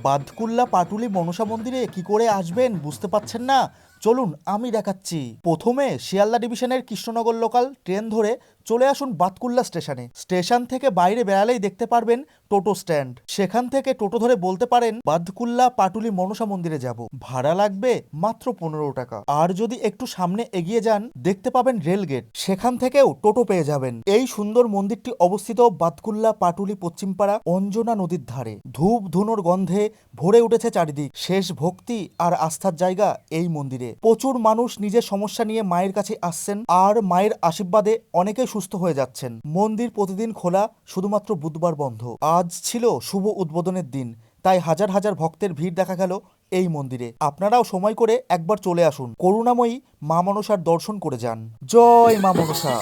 বাদকুল্লা পাটুলি মনসা মন্দিরে কি করে আসবেন বুঝতে পারছেন না? চলুন আমি দেখাচ্ছি। প্রথমে শিয়ালদা ডিভিশনের কৃষ্ণনগর লোকাল ট্রেন ধরে চলে আসুন বাতকুল্লা স্টেশনে। স্টেশন থেকে বাইরে বেরালেই দেখতে পারবেন টোটো স্ট্যান্ড। সেখান থেকে টোটো ধরে বলতে পারেন বাদকুল্লা পাটুলি মনসা মন্দিরে যাব, ভাড়া লাগবে মাত্র 15 টাকা। আর যদি একটু সামনে এগিয়ে যান দেখতে পাবেন রেল গেট, সেখান থেকেও টোটো পেয়ে যাবেন। এই সুন্দর মন্দিরটি অবস্থিত বাতকুল্লা পাটুলি পশ্চিমপাড়া অঞ্জনা নদীর ধারে। ধূপ ধুনোর গন্ধে ভরে উঠেছে চারিদিক। শেষ ভক্তি আর আস্থার জায়গা এই মন্দিরে। প্রচুর মানুষ নিজের সমস্যা নিয়ে মায়ের কাছে আসছেন, আর মায়ের আশীর্বাদে অনেকেই সুস্থ হয়ে যাচ্ছেন। মন্দির প্রতিদিন খোলা, শুধুমাত্র বুধবার বন্ধ। আজ ছিল শুভ উদ্বোধনের দিন, তাই হাজার হাজার ভক্তের ভিড় দেখা গেল এই মন্দিরে। আপনারাও সময় করে একবার চলে আসুন, করুণাময়ী মা মনসার দর্শন করে যান। জয় মা মনসা।